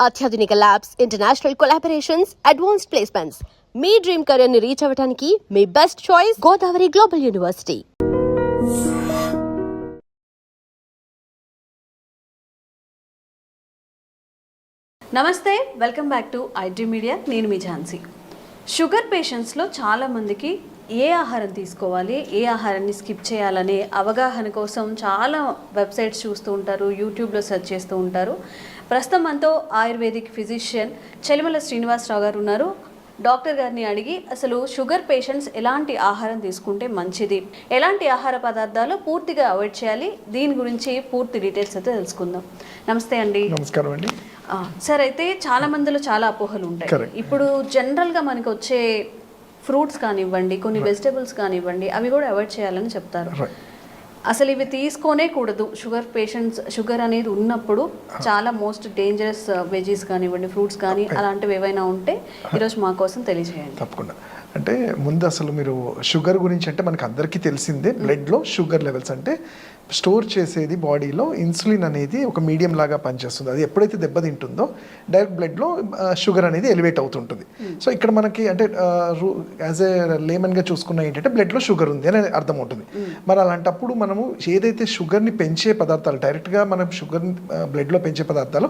అత్యాధునిక labs, international collaborations, advanced placements. మీ dream career ని రీచ్ అవ్వడానికి మీ best choice Godavari Global University. నమస్తే, welcome back to iDream Media. నేను మీ ఝాన్సీ. షుగర్ పేషెంట్స్లో చాలామందికి ఏ ఆహారం తీసుకోవాలి, ఏ ఆహారాన్ని స్కిప్ చేయాలనే అవగాహన కోసం చాలా వెబ్సైట్స్ చూస్తూ ఉంటారు, యూట్యూబ్లో సెర్చ్ చేస్తూ ఉంటారు. ప్రస్తుతం మనతో ఆయుర్వేదిక్ ఫిజిషియన్ చెలిమల శ్రీనివాసరావు గారు ఉన్నారు. డాక్టర్ గారిని అడిగి అసలు షుగర్ పేషెంట్స్ ఎలాంటి ఆహారం తీసుకుంటే మంచిది, ఎలాంటి ఆహార పదార్థాలు పూర్తిగా అవాయిడ్ చేయాలి, దీని గురించి పూర్తి డీటెయిల్స్ అయితే తెలుసుకుందాం. నమస్తే అండి. నమస్కారం అండి. సార్, అయితే చాలా మందిలో చాలా అపోహలు ఉంటాయి. ఇప్పుడు జనరల్గా మనకు వచ్చే ఫ్రూట్స్ కానివ్వండి, కొన్ని వెజిటేబుల్స్ కానివ్వండి, అవి కూడా అవాయిడ్ చేయాలని చెప్తారు. అసలు ఇవి తీసుకోనే కూడదు, షుగర్ పేషెంట్స్ షుగర్ అనేది ఉన్నప్పుడు చాలా మోస్ట్ డేంజరస్ వెజీస్ కానివ్వండి, ఫ్రూట్స్ కానీ అలాంటివి ఏవైనా ఉంటే ఈరోజు మా కోసం తెలియజేయండి. తప్పకుండా. అంటే ముందు అసలు మీరు షుగర్ గురించి అంటే మనకు అందరికీ తెలిసిందే, బ్లడ్లో షుగర్ లెవెల్స్ అంటే స్టోర్ చేసేది బాడీలో ఇన్సులిన్ అనేది ఒక మీడియం లాగా పనిచేస్తుంది. అది ఎప్పుడైతే దెబ్బతింటుందో డైరెక్ట్ బ్లడ్లో షుగర్ అనేది ఎలివేట్ అవుతుంటుంది. సో ఇక్కడ మనకి అంటే యాజ్ ఏ లేమన్గా చూసుకున్న ఏంటంటే బ్లడ్లో షుగర్ ఉంది అని అర్థం ఉంటుంది. మరి అలాంటప్పుడు మనము ఏదైతే షుగర్ని పెంచే పదార్థాలు డైరెక్ట్గా మనం షుగర్ బ్లడ్లో పెంచే పదార్థాలు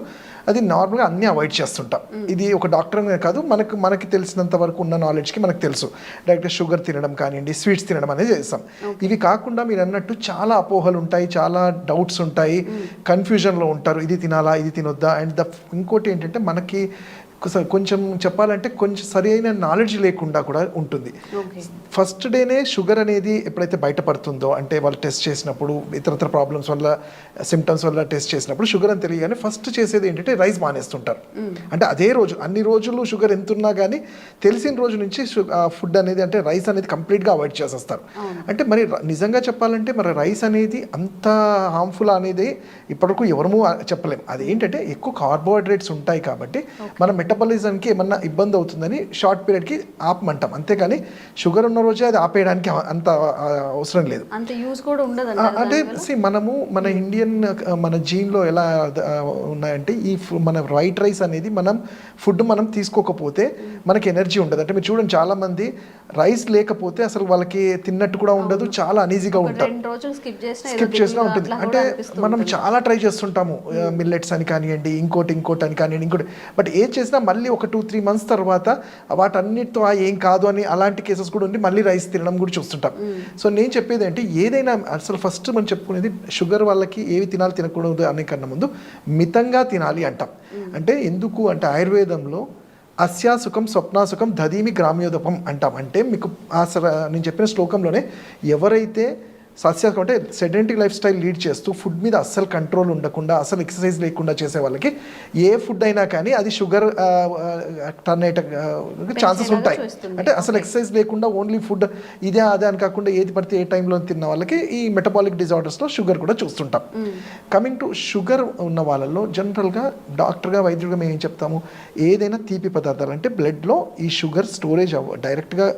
అది నార్మల్గా అన్నీ అవాయిడ్ చేస్తుంటాం. ఇది ఒక డాక్టర్ కాదు, మనకి తెలిసినంత వరకు ఉన్న నాలెడ్జ్కి మనకు తెలుసు. డైరెక్ట్గా షుగర్ తినడం కానివ్వండి, స్వీట్స్ తినడం అనేది చేస్తాం. ఇవి కాకుండా మీరు అన్నట్టు చాలా అపోహలు ఉంటాయి, చాలా డౌట్స్ ఉంటాయి, కన్ఫ్యూజన్లో ఉంటారు, ఇది తినాలా ఇది తినొద్దా. అండ్ ఇంకోటి ఏంటంటే మనకి కొంచెం చెప్పాలంటే కొంచెం సరి అయిన నాలెడ్జ్ లేకుండా కూడా ఉంటుంది. ఫస్ట్ డేనే షుగర్ అనేది ఎప్పుడైతే బయటపడుతుందో, అంటే వాళ్ళు టెస్ట్ చేసినప్పుడు ఇతరత్ర ప్రాబ్లమ్స్ వల్ల సిమ్టమ్స్ వల్ల టెస్ట్ చేసినప్పుడు షుగర్ అని తెలియగానే ఫస్ట్ చేసేది ఏంటంటే రైస్ మానేస్తుంటారు. అంటే అదే రోజు అన్ని రోజులు షుగర్ ఎంతున్నా కానీ తెలిసిన రోజు నుంచి ఫుడ్ అనేది అంటే రైస్ అనేది కంప్లీట్గా అవాయిడ్ చేసేస్తారు. అంటే మరి నిజంగా చెప్పాలంటే మరి రైస్ అనేది అంత హార్మ్ఫుల్ అనేది ఇప్పటివరకు ఎవరూ చెప్పలేము. అది ఏంటంటే ఎక్కువ కార్బోహైడ్రేట్స్ ఉంటాయి కాబట్టి మనం మెటబాలిజంకి ఏమన్నా ఇబ్బంది అవుతుందని షార్ట్ పీరియడ్కి ఆపమంటాం, అంతేకాని షుగర్ ఉన్న రోజే అది ఆపేయడానికి అంత అవసరం లేదు. అంటే మనము మన ఇండియన్ మన జీన్లో ఎలా ఉన్నాయంటే ఈ మన వైట్ రైస్ అనేది మనం తీసుకోకపోతే మనకి ఎనర్జీ ఉండదు. అంటే మీరు చూడండి, చాలా మంది రైస్ లేకపోతే అసలు వాళ్ళకి తిన్నట్టు కూడా ఉండదు, చాలా అనీజీగా ఉంటారు, స్కిప్ చేసినా ఉంటుంది. అంటే మనం చాలా ట్రై చేస్తుంటాము, మిల్లెట్స్ అని కానివ్వండి, ఇంకోటి అని కానివ్వండి, ఇంకోటి. బట్ ఏం చేసినా మళ్ళీ ఒక 2-3 months తర్వాత వాటన్నిటితో ఏం కాదు అని అలాంటి కేసెస్ కూడా ఉండి మళ్ళీ రైస్ తినడం కూడా చూస్తుంటాం. సో నేను చెప్పేది అంటే ఏదైనా అసలు ఫస్ట్ మనం చెప్పుకునేది షుగర్ వాళ్ళకి ఏవి తినాలి తినకూడదు అనే కన్నా ముందు మితంగా తినాలి అంటాం. అంటే ఎందుకు అంటే ఆయుర్వేదంలో అస్యాసుఖం స్వప్నాసుఖం దధీమి గ్రామ్యోదపం అంటాం. అంటే మీకు నేను చెప్పిన శ్లోకంలోనే ఎవరైతే సస్యాసుఖం అంటే సెడెంటరీ లైఫ్ స్టైల్ లీడ్ చేస్తూ ఫుడ్ మీద అస్సలు కంట్రోల్ ఉండకుండా అసలు ఎక్సర్సైజ్ లేకుండా చేసే వాళ్ళకి ఏ ఫుడ్ అయినా కానీ అది షుగర్ టర్న్ అయ్యే ఛాన్సెస్ ఉంటాయి. అంటే అసలు ఎక్సర్సైజ్ లేకుండా ఓన్లీ ఫుడ్ ఇదే అదే అని కాకుండా ఏది పడితే ఏ టైంలో తిన్న వాళ్ళకి ఈ మెటబాలిక్ డిజార్డర్స్లో షుగర్ కూడా చూస్తుంటాం. కమింగ్ టు షుగర్ ఉన్న వాళ్ళలో జనరల్గా డాక్టర్గా వైద్యుడిగా మేము ఏం చెప్తాము, ఏదైనా తీపి పదార్థాలు అంటే బ్లడ్లో ఈ షుగర్ స్టోరేజ్ డైరెక్ట్గా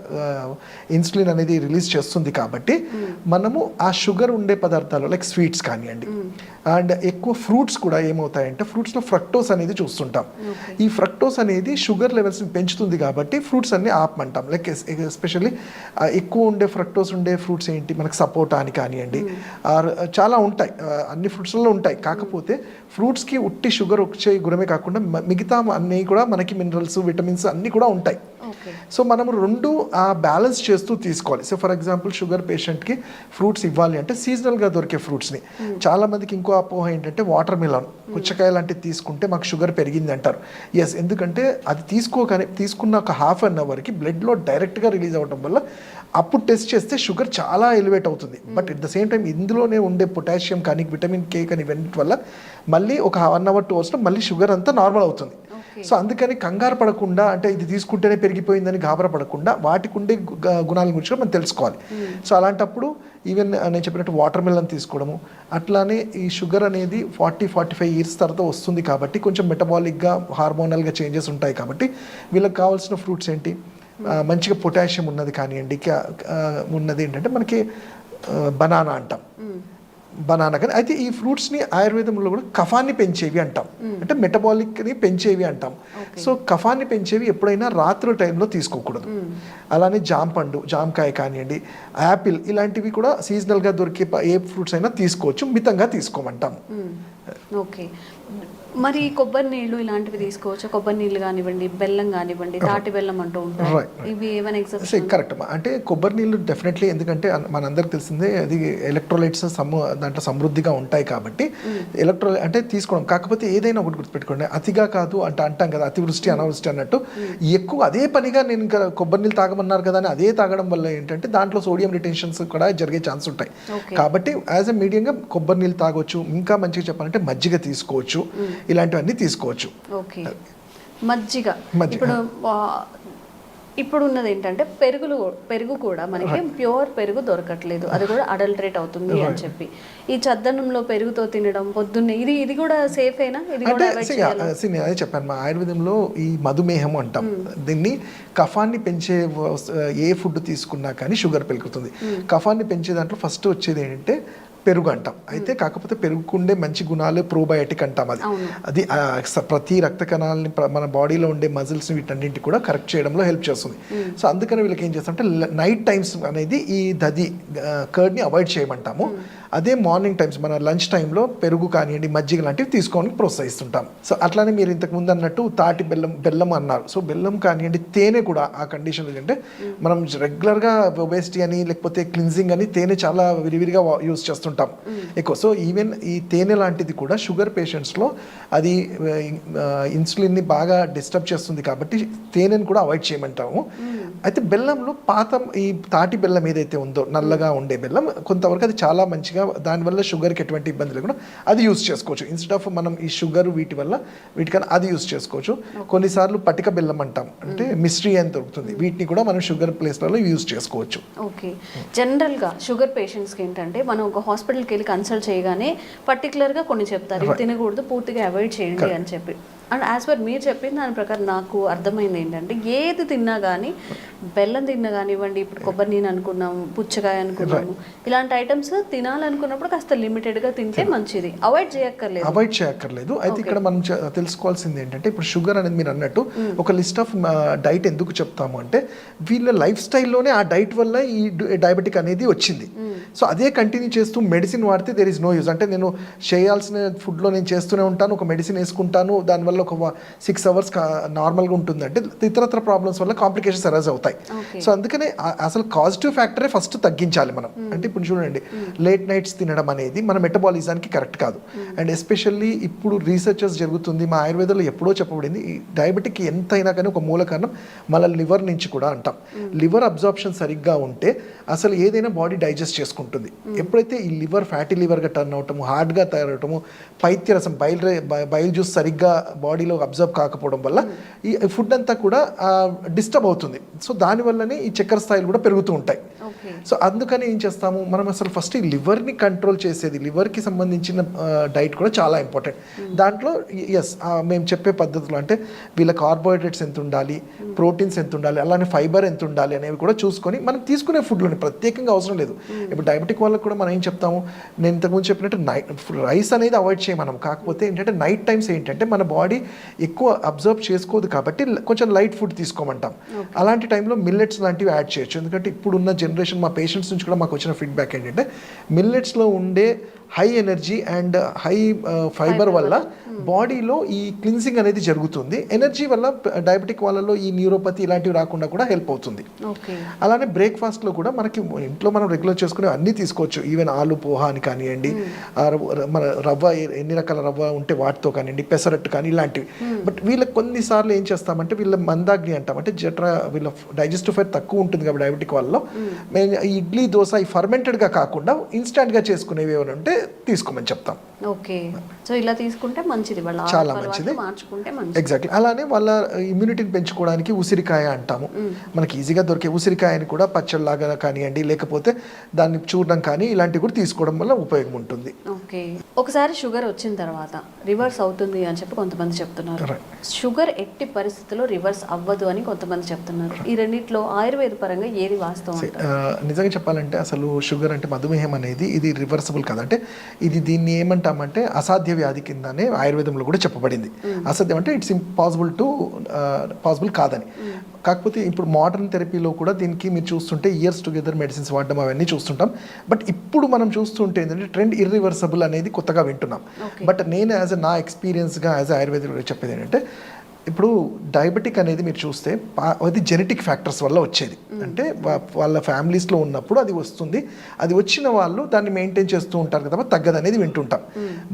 ఇన్సులిన్ అనేది రిలీజ్ చేస్తుంది కాబట్టి మనము ఆ షుగర్ ఉండే పదార్థాలు లైక్ స్వీట్స్ కానివ్వండి, అండ్ ఎక్కువ ఫ్రూట్స్ కూడా ఏమవుతాయంటే ఫ్రూట్స్లో ఫ్రక్టోస్ అనేది చూస్తుంటాం. ఈ ఫ్రక్టోస్ అనేది షుగర్ లెవెల్స్ని పెంచుతుంది కాబట్టి ఫ్రూట్స్ అన్ని ఆపమంటాం. లైక్ ఎస్పెషల్లీ ఎక్కువ ఉండే ఫ్రక్టోస్ ఉండే ఫ్రూట్స్ ఏంటి, మనకు సపోటా అని కానివ్వండి, చాలా ఉంటాయి, అన్ని ఫ్రూట్స్లో ఉంటాయి. కాకపోతే ఫ్రూట్స్కి ఉట్టి షుగర్ వచ్చే గుణమే కాకుండా మిగతా అన్నీ కూడా మనకి మినరల్స్, విటమిన్స్ అన్నీ కూడా ఉంటాయి. సో మనం రెండు బ్యాలెన్స్ చేస్తూ తీసుకోవాలి. సో ఫర్ ఎగ్జాంపుల్ షుగర్ పేషెంట్కి ఫ్రూట్స్ ఇవ్వాలి అంటే సీజనల్గా దొరికే ఫ్రూట్స్ని. చాలామందికి ఇంకో అపోహ ఏంటంటే వాటర్ మిలన్, పుచ్చకాయ లాంటివి తీసుకుంటే మాకు షుగర్ పెరిగింది అంటారు. ఎస్, ఎందుకంటే అది తీసుకున్న ఒక హాఫ్ అన్ అవర్కి బ్లడ్లో డైరెక్ట్గా రిలీజ్ అవ్వడం వల్ల అప్పుడు టెస్ట్ చేస్తే షుగర్ చాలా ఎలివేట్ అవుతుంది. But at the same time ఇందులోనే ఉండే పొటాషియం కానీ విటమిన్ కే కానీ ఇవన్నీ వల్ల మళ్ళీ ఒక 1 hour 2 hours మళ్ళీ షుగర్ అంతా నార్మల్ అవుతుంది. సో అందుకని కంగారు పడకుండా, అంటే ఇది తీసుకుంటేనే పెరిగిపోయిందని గాబరా పడకుండా వాటికి ఉండే గుణాల గురించి మనం తెలుసుకోవాలి. సో అలాంటప్పుడు ఈవెన్ నేను చెప్పినట్టు వాటర్ మిలన్ తీసుకోవడము, అట్లానే ఈ షుగర్ అనేది 40-45 years తర్వాత వస్తుంది కాబట్టి కొంచెం మెటబాలిక్గా హార్మోనల్గా చేంజెస్ ఉంటాయి కాబట్టి వీళ్ళకి కావాల్సిన ఫ్రూట్స్ ఏంటి, మంచిగా పొటాషియం ఉన్నది కానివ్వండి, ఉన్నది ఏంటంటే మనకి బనానా అంటాం, బనానా కానీ. అయితే ఈ ఫ్రూట్స్ని ఆయుర్వేదంలో కూడా కఫాన్ని పెంచేవి అంటాం, అంటే మెటబాలిక్ని పెంచేవి అంటాం. సో కఫాన్ని పెంచేవి ఎప్పుడైనా రాత్రి టైంలో తీసుకోకూడదు. అలానే జాంపండు, జామకాయ కానివ్వండి, యాపిల్ ఇలాంటివి కూడా సీజనల్గా దొరికే ఏ ఫ్రూట్స్ అయినా తీసుకోవచ్చు, మితంగా తీసుకోమంటాం. ఓకే, మరి కొబ్బరి నీళ్ళు ఇలాంటివి తీసుకోవచ్చు? కొబ్బరి నీళ్ళు కానివ్వండి, బెల్లం కానివ్వండి, తాటి బెల్లం అంటూ ఉంటారు, ఇవి ఏమైనా ఎగ్జాంపుల్స్? కరెక్ట్. అంటే కొబ్బరి నీళ్ళు డెఫినెట్లీ, ఎందుకంటే మనందరికి తెలిసిందే అది ఎలక్ట్రోలైట్స్ దాంట్లో సమృద్ధిగా ఉంటాయి కాబట్టి అంటే తీసుకోవడం. కాకపోతే ఏదైనా ఒకటి గుర్తుపెట్టుకోండి, అతిగా కాదు అంటే అంటాం కదా, అతివృష్టి అనావృష్టి అన్నట్టు. ఎక్కువ అదే పనిగా నేను ఇంకా కొబ్బరి నీళ్ళు తాగమన్నారు కదా అని అదే తాగడం వల్ల ఏంటంటే దాంట్లో సోడియం రిటెన్షన్స్ కూడా జరిగే ఛాన్స్ ఉంటాయి. కాబట్టి యాజ్ ఎ మీడియంగా కొబ్బరి నీళ్ళు తాగొచ్చు. ఇంకా మంచిగా చెప్పాలంటే మజ్జిగ తీసుకోవచ్చు, ఇలాంటివన్నీ తీసుకోవచ్చు. ఓకే, మజ్జిగ. ఇప్పుడు ఉన్నది ఏంటంటే పెరుగు కూడా మనకి ప్యూర్ పెరుగు దొరకట్లేదు, అది కూడా అడల్టరేట్ అవుతుంది అని చెప్పి. ఈ చద్దనంలో పెరుగుతో తినడం పొద్దున్నే, ఇది కూడా సేఫ్ అయినా? అంటే అదే చెప్పాను, మా ఆయుర్వేదంలో ఈ మధుమేహం అంటాం దీన్ని. కఫాన్ని పెంచే ఏ ఫుడ్ తీసుకున్నా కానీ షుగర్ పెరుగుతుంది. కఫాన్ని పెంచే దాంట్లో ఫస్ట్ వచ్చేది ఏంటంటే పెరుగు అంటాం. అయితే కాకపోతే పెరుగుకుండే మంచి గుణాలు ప్రోబయోటిక్ అంటాం. అది ప్రతి రక్త కణాలని మన బాడీలో ఉండే మజిల్స్ వీటన్నింటి కూడా కరెక్ట్ చేయడంలో హెల్ప్ చేస్తుంది. సో అందుకని వీళ్ళకి ఏం చేస్తామంటే నైట్ టైమ్స్ అనేది ఈ దది కర్డ్ని అవాయిడ్ చేయమంటాము. అదే మార్నింగ్ టైమ్స్ మన లంచ్ టైంలో పెరుగు కానివ్వండి, మజ్జిగ లాంటివి తీసుకోవడానికి ప్రోత్సహిస్తుంటాం. సో అట్లానే మీరు ఇంతకు ముందు అన్నట్టు తాటి బెల్లం అన్నారు. సో బెల్లం కానివ్వండి, తేనె కూడా ఆ కండిషన్ ఏంటంటే మనం రెగ్యులర్గా ఒబేసిటీ అని లేకపోతే క్లిన్జింగ్ అని తేనె చాలా విరివిరిగా యూజ్ చేస్తుంటాం ఎక్కువ. సో ఈవెన్ ఈ తేనె లాంటిది కూడా షుగర్ పేషెంట్స్లో అది ఇన్సులిన్ని బాగా డిస్టర్బ్ చేస్తుంది కాబట్టి తేనెని కూడా అవాయిడ్ చేయమంటాము. అయితే బెల్లంలో ఈ తాటి బెల్లం ఏదైతే ఉందో నల్లగా ఉండే బెల్లం కొంతవరకు అది చాలా మంచిగా, దానివల్ల షుగర్కి ఎటువంటి ఇబ్బంది లేకుండా అది యూజ్ చేసుకోవచ్చు. ఇన్స్టెడ్ ఆఫ్ మనం ఈ షుగర్ వీటికన్నా అది యూజ్ చేసుకోవచ్చు. కొన్నిసార్లు పటిక బెల్లం అంటాం, అంటే మిస్ట్రీ అని దొరుకుతుంది, వీటిని కూడా మనం షుగర్ ప్లేస్లలో యూజ్ చేసుకోవచ్చు. ఓకే, జనరల్గా షుగర్ పేషెంట్స్కి ఏంటంటే మనం ఒక హాస్పిటల్కి వెళ్ళి కన్సల్ట్ చేయగానే పర్టికులర్గా కొన్ని చెప్తారు, ఇవి తినకూడదు, పూర్తిగా అవాయిడ్ చేయండి అని చెప్పి. అండ్ యాజ్ పర్ మీరు చెప్పిన దాని ప్రకారం నాకు అర్థమైంది ఏంటంటే ఏది తిన్నా కానీ, బెల్లం తిన్నా కానివ్వండి, ఇప్పుడు కొబ్బరి నీళ్ళు అనుకున్నాము, పుచ్చకాయ అనుకున్నాము, ఇలాంటి ఐటమ్స్ తినాలనుకున్నప్పుడు కాస్త లిమిటెడ్గా తింటే మంచిది, అవాయిడ్ చేయక్కర్లేదు. అయితే ఇక్కడ మనం తెలుసుకోవాల్సింది ఏంటంటే ఇప్పుడు షుగర్ అనేది మీరు అన్నట్టు ఒక లిస్ట్ ఆఫ్ డైట్ ఎందుకు చెప్తాము అంటే వీళ్ళ లైఫ్ స్టైల్లోనే ఆ డైట్ వల్ల ఈ డయాబెటిక్ అనేది వచ్చింది. సో అదే కంటిన్యూ చేస్తూ మెడిసిన్ వాడితే దేర్ ఇస్ నో యూజ్. అంటే నేను చేయాల్సిన ఫుడ్లో నేను చేస్తూనే ఉంటాను, ఒక మెడిసిన్ వేసుకుంటాను, దానివల్ల ఒక 6 hours నార్మల్గా ఉంటుంది అంటే ఇతరత్ర ప్రాబ్లమ్స్ వల్ల కాంప్లికేషన్స్ అరైజ్ అవుతాయి. సో అందుకనే అసలు పాజిటివ్ ఫ్యాక్టరే ఫస్ట్ తగ్గించాలి మనం. అంటే ఇప్పుడు చూడండి, లేట్ నైట్స్ తినడం అనేది మన మెటబాలిజానికి కరెక్ట్ కాదు. అండ్ ఎస్పెషల్లీ ఇప్పుడు రీసెర్చెస్ జరుగుతుంది, మా ఆయుర్వేదంలో ఎప్పుడో చెప్పబడింది, ఈ డయాబెటిక్ ఎంతైనా కానీ ఒక మూల కారణం మన లివర్ నుంచి కూడా అంటాం. లివర్ అబ్జార్ప్షన్ సరిగ్గా ఉంటే అసలు ఏదైనా బాడీ డైజెస్ట్ చేసుకుంటుంది. ఎప్పుడైతే ఈ లివర్ ఫ్యాటీ లివర్గా టర్న్ అవటము, హార్డ్గా తయారవటము, పైత్యరసం బైల్ జ్యూస్ సరిగ్గా బాడీలో అబ్జర్వ్ కాకపోవడం వల్ల ఈ ఫుడ్ అంతా కూడా డిస్టర్బ్ అవుతుంది. సో దానివల్లనే ఈ చక్కెర స్థాయిలు కూడా పెరుగుతూ ఉంటాయి. సో అందుకని ఏం చేస్తాము మనం, అసలు ఫస్ట్ ఈ లివర్ని కంట్రోల్ చేసేది, లివర్కి సంబంధించిన డైట్ కూడా చాలా ఇంపార్టెంట్. దాంట్లో మేము చెప్పే పద్ధతులు అంటే వీళ్ళ కార్బోహైడ్రేట్స్ ఎంత ఉండాలి, ప్రోటీన్స్ ఎంత ఉండాలి, అలానే ఫైబర్ ఎంత ఉండాలి అనేవి కూడా చూసుకొని మనం తీసుకునే ఫుడ్లోని ప్రత్యేకంగా అవసరం లేదు. ఇప్పుడు డయాబెటిక్ వాళ్ళకి కూడా మనం ఏం చెప్తాము, నేను ఇంతకుముందు చెప్పినట్టు రైస్ అనేది అవాయిడ్ చేయమనం. కాకపోతే ఏంటంటే నైట్ టైమ్స్ ఏంటంటే మన బాడీ ఎక్కువ అబ్జర్వ్ చేసుకోదు కాబట్టి కొంచెం లైట్ ఫుడ్ తీసుకోమంటాం. అలాంటి టైంలో మిల్లెట్స్ లాంటివి యాడ్ చేయొచ్చు. ఎందుకంటే ఇప్పుడున్న జనరేషన్ మా పేషెంట్స్ నుంచి కూడా మాకు వచ్చిన ఫీడ్బ్యాక్ ఏంటంటే మిల్లెట్స్లో ఉండే high energy and high fibre వల్ల బాడీలో ఈ క్లిన్సింగ్ అనేది జరుగుతుంది. ఎనర్జీ వల్ల డయాబెటిక్ వాళ్ళలో ఈ న్యూరోపతి ఇలాంటివి రాకుండా కూడా హెల్ప్ అవుతుంది. అలానే బ్రేక్ఫాస్ట్లో కూడా మనకి ఇంట్లో మనం రెగ్యులర్ చేసుకునే అన్నీ తీసుకోవచ్చు. ఈవెన్ ఆలు పోహా అని కానివ్వండి, మన రవ్వ ఎన్ని రకాల రవ్వ ఉంటే వాటితో కానివ్వండి, పెసరట్టు కానీ ఇలాంటివి. బట్ వీళ్ళకి కొన్నిసార్లు ఏం చేస్తామంటే వీళ్ళ మందాగ్ని అంటాం, అంటే వీళ్ళ డైజెస్టివ్ ఫైర్ తక్కువ ఉంటుంది కాబట్టి డయాబెటిక్ వాళ్ళలో మేము ఇడ్లీ దోశ ఈ ఫర్మెంటెడ్గా కాకుండా ఇన్స్టాంట్గా చేసుకునేవి ఏమైనా ఉంటే తీసుకోమని చెప్తాం. ఓకే, సో ఇలా తీసుకుంటే మంచిది, వాళ్ళ చాలా ఆహార మంచిది. అలవాట్లు మార్చుకుంటే మంచిది. ఎగ్జాక్ట్లీ. అలానే వాళ్ళ ఇమ్యూనిటీని పెంచుకోవడానికి ఉసిరికాయ అంటాము, మనకి ఈజీగా దొరికే ఉసిరికాయని కూడా పచ్చడిలాగా కానివ్వండి, లేకపోతే దాన్ని చూడడం కానీ ఇలాంటివి కూడా తీసుకోవడం వల్ల ఉపయోగం ఉంటుంది. ఓకే, ఒకసారి షుగర్ వచ్చిన తర్వాత రివర్స్ అవుతుంది అని చెప్పి కొంతమంది చెప్తున్నారు. షుగర్ ఎట్టి పరిస్థితుల్లో రివర్స్ అవ్వదు అని కొంతమంది చెప్తున్నారు. ఈ రెండిట్లో ఆయుర్వేద పరంగా ఏది వాస్తవం అంటారు? నిజంగా చెప్పాలంటే అసలు షుగర్ అంటే మధుమేహం అనేది ఇది రివర్సబుల్ కాదంటే ఇది దీన్ని ఏమంటామంటే అసాధ్య వ్యాధి కిందనే ఆయుర్వేదంలో కూడా చెప్పబడింది. అసాధ్యం అంటే ఇట్స్ పాసిబుల్ కాదని. కాకపోతే ఇప్పుడు మోడర్న్ థెరపీలో కూడా దీనికి మీరు చూస్తుంటే ఇయర్స్ టుగెదర్ మెడిసిన్స్ వాడడం అవన్నీ చూస్తుంటాం. బట్ ఇప్పుడు మనం చూస్తుంటే ఏంటంటే ట్రెండ్ ఇర్రివర్సబుల్ అనేది కొత్తగా వింటున్నాం. బట్ నేను నా ఎక్స్పీరియన్స్గా ఆయుర్వేదిక్ చెప్పేది ఏంటంటే ఇప్పుడు డయాబెటిక్ అనేది మీరు చూస్తే అది జెనెటిక్ ఫ్యాక్టర్స్ వల్ల వచ్చేది. అంటే వాళ్ళ ఫ్యామిలీస్లో ఉన్నప్పుడు అది వస్తుంది, అది వచ్చిన వాళ్ళు దాన్ని మెయింటైన్ చేస్తూ ఉంటారు కదా, తగ్గదనేది వింటుంటాం.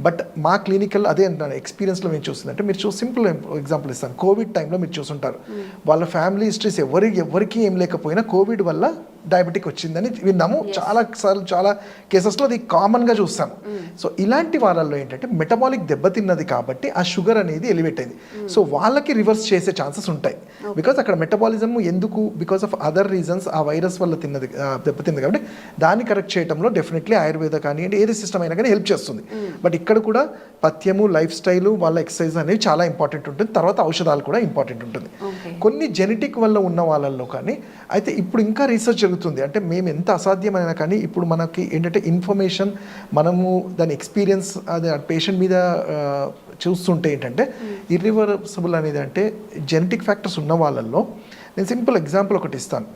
బట్ మా క్లినికల్ అదే అంటున్నాను ఎక్స్పీరియన్స్లో మేము చూస్తుంది అంటే మీరు సింపుల్ ఎగ్జాంపుల్ ఇస్తాను. కోవిడ్ టైంలో మీరు చూస్తుంటారు వాళ్ళ ఫ్యామిలీ హిస్టరీస్ ఎవరికి ఏం లేకపోయినా కోవిడ్ వల్ల డయాబెటిక్ వచ్చిందని విన్నాము. చాలా కేసెస్లో అది కామన్గా చూస్తాము. సో ఇలాంటి వాళ్ళల్లో ఏంటంటే మెటబాలిక్ దెబ్బతిన్నది కాబట్టి ఆ షుగర్ అనేది ఎలివేట్ అయింది. సో వాళ్ళకి రివర్స్ చేసే ఛాన్సెస్ ఉంటాయి. బికాస్ అక్కడ మెటబాలిజం ఎందుకు, బికాస్ ఆఫ్ అదర్ రీజన్స్ ఆ వైరస్ వల్ల దెబ్బతింది కాబట్టి దాన్ని కరెక్ట్ చేయడంలో డెఫినెట్లీ ఆయుర్వేద కానివ్వండి ఏది సిస్టమ్ అయినా కానీ హెల్ప్ చేస్తుంది. బట్ ఇక్కడ కూడా పథ్యము, లైఫ్ స్టైలు, వాళ్ళ ఎక్సర్సైజ్ అనేవి చాలా ఇంపార్టెంట్ ఉంటుంది. తర్వాత ఔషధాలు కూడా ఇంపార్టెంట్ ఉంటుంది. కొన్ని జెనెటిక్ వల్ల ఉన్న వాళ్ళల్లో కానీ అయితే ఇప్పుడు ఇంకా రీసెర్చ్ జరుగుతుంది. అంటే మేము ఎంత అసాధ్యమైనా కానీ ఇప్పుడు మనకి ఏంటంటే ఇన్ఫర్మేషన్ మనము దాని ఎక్స్పీరియన్స్ అది పేషెంట్ మీద చూస్తుంటే ఏంటంటే ఇర్రివర్సబుల్ అనేది అంటే జెనెటిక్ ఫ్యాక్టర్స్ ఉన్న వాళ్ళల్లో నేను సింపుల్ ఎగ్జాంపుల్ ఒకటి ఇస్తాను.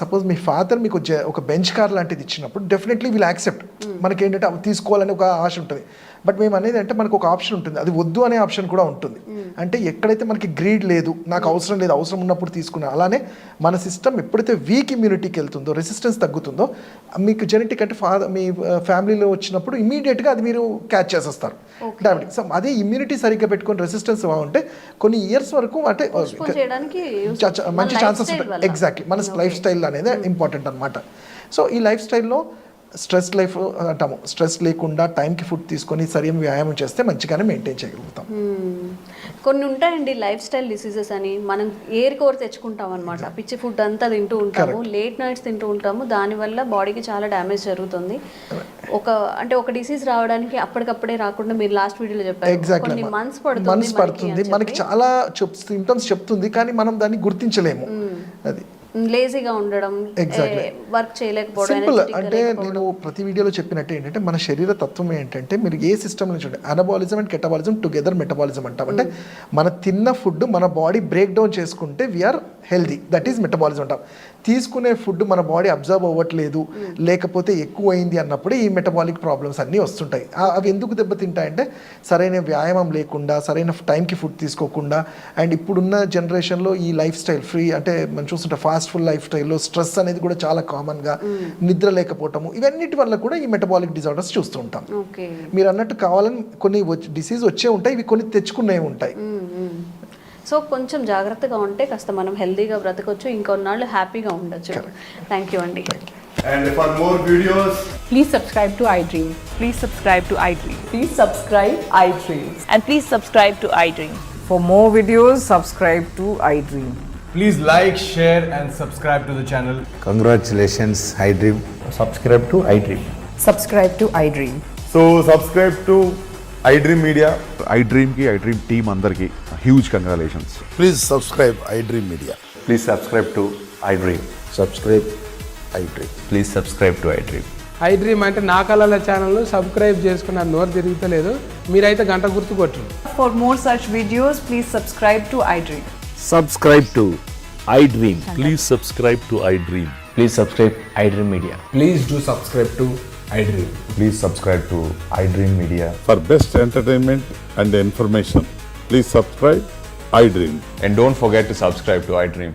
సపోజ్ మీ ఫాదర్ మీకు ఒక బెంచ్ కార్ లాంటిది ఇచ్చినప్పుడు డెఫినెట్లీ విల్ యాక్సెప్ట్. మనకి ఏంటంటే అవి తీసుకోవాలని ఒక ఆశ ఉంటుంది. బట్ మేము అనేది అంటే మనకు ఒక ఆప్షన్ ఉంటుంది, అది వద్దు అనే ఆప్షన్ కూడా ఉంటుంది. అంటే ఎక్కడైతే మనకి గ్రీడ్ లేదు, నాకు అవసరం లేదు, అవసరం ఉన్నప్పుడు తీసుకున్నా. అలానే మన సిస్టమ్ ఎప్పుడైతే వీక్ ఇమ్యూనిటీకి వెళ్తుందో, రెసిస్టెన్స్ తగ్గుతుందో, మీకు జెనెటిక్ అంటే మీ ఫ్యామిలీలో వచ్చినప్పుడు ఇమీడియట్గా అది మీరు క్యాచ్ చేసేస్తారు డయాబెటిక్. సో అదే ఇమ్యూనిటీ సరిగ్గా పెట్టుకొని రెసిస్టెన్స్ బాగుంటే కొన్ని ఇయర్స్ వరకు అంటే మంచి ఛాన్సెస్ ఉంటాయి. ఎగ్జాక్ట్లీ మన లైఫ్ స్టైల్ అనేది ఇంపార్టెంట్ అనమాట. సో ఈ లైఫ్ స్టైల్లో స్ట్రెస్ లైఫ్ అంటాము, స్ట్రెస్ లేకుండా టైంకి ఫుడ్ తీసుకొని సరైన వ్యాయామం చేస్తే మంచిగానే మెయింటైన్ చేయగలుగుతాం. కొన్ని ఉంటాయండి లైఫ్ స్టైల్ డిసీజెస్ అని, మనం ఏర్ కోర్ తెచ్చుకుంటాం అనమాట. పిచ్చి ఫుడ్ అంతా తింటూ ఉంటాము, లేట్ నైట్స్ తింటూ ఉంటాము, దానివల్ల బాడీకి చాలా డ్యామేజ్ జరుగుతుంది. ఒక డిసీజ్ రావడానికి అప్పటికప్పుడే రాకుండా మీరు లాస్ట్ వీడియోలో చెప్పారు కొన్ని మంత్స్ పడుతుంది, మనకి చాలా సింప్టమ్స్ చెప్తుంది కానీ మనం దాన్ని గుర్తించలేము. అది లేజీగా ఉండడం, వర్క్ చేయలేకపోవడం. సింపుల్ అంటే నేను ప్రతి వీడియోలో చెప్పినట్టు ఏంటంటే మన శరీర తత్వం ఏంటంటే మీరు ఏ సిస్టమ్ నుంచి చూడండి, anabolism and catabolism together metabolism అంటాం. అంటే మన తిన్న ఫుడ్ మన బాడీ బ్రేక్ డౌన్ చేసుకుంటే we are healthy, that is metabolism అంటాం. తీసుకునే ఫుడ్ మన బాడీ అబ్జర్వ్ అవ్వట్లేదు, లేకపోతే ఎక్కువ అయింది అన్నప్పుడే ఈ మెటబాలిక్ ప్రాబ్లమ్స్ అన్నీ వస్తుంటాయి. అవి ఎందుకు దెబ్బతింటాయంటే సరైన వ్యాయామం లేకుండా, సరైన టైంకి ఫుడ్ తీసుకోకుండా, అండ్ ఇప్పుడున్న జనరేషన్లో ఈ లైఫ్ స్టైల్ అంటే మనం చూస్తుంటే ఫాస్ట్ ఫుల్ లైఫ్ స్టైల్లో స్ట్రెస్ అనేది కూడా చాలా కామన్గా, నిద్ర లేకపోవటము, ఇవన్నిటి వల్ల కూడా ఈ మెటబాలిక్ డిజార్డర్స్ చూస్తూ ఉంటాం. మీరు అన్నట్టు కావాలని కొన్ని డిసీజ్ వచ్చే ఉంటాయి, ఇవి కొన్ని తెచ్చుకునేవి ఉంటాయి. సో కొంచెం జాగ్రత్తగా ఉంటే కాస్త మనం హెల్దీగా బ్రతకొచ్చు, ఇంకొన్నాళ్ళు హ్యాపీగా ఉండొచ్చు. థ్యాంక్ యూ అండి. And for more videos, please subscribe to iDream. Please subscribe to iDream. Please subscribe iDream. And please subscribe to iDream. For more videos, subscribe to iDream. please like, share and subscribe to the channel. Congratulations, iDream. Subscribe to iDream. Subscribe to iDream. So subscribe to iDream Media. iDream ki iDream team andarki huge congratulations. Please subscribe iDream Media. Please subscribe to iDream. Subscribe iDream. Please subscribe to iDream. iDream అంటే నా కళల ఛానల్ను subscribe చేసుకున్న నోరు తిరుగుతలేదు, మీరైతే గంట గుర్తు కొట్టరు. For more such videos, please subscribe to iDream. Subscribe to iDream. Please subscribe to iDream. Please subscribe iDream Media. Please do subscribe to iDream. Please subscribe to iDream Media. For best entertainment and information, please subscribe iDream. And don't forget to subscribe to iDream.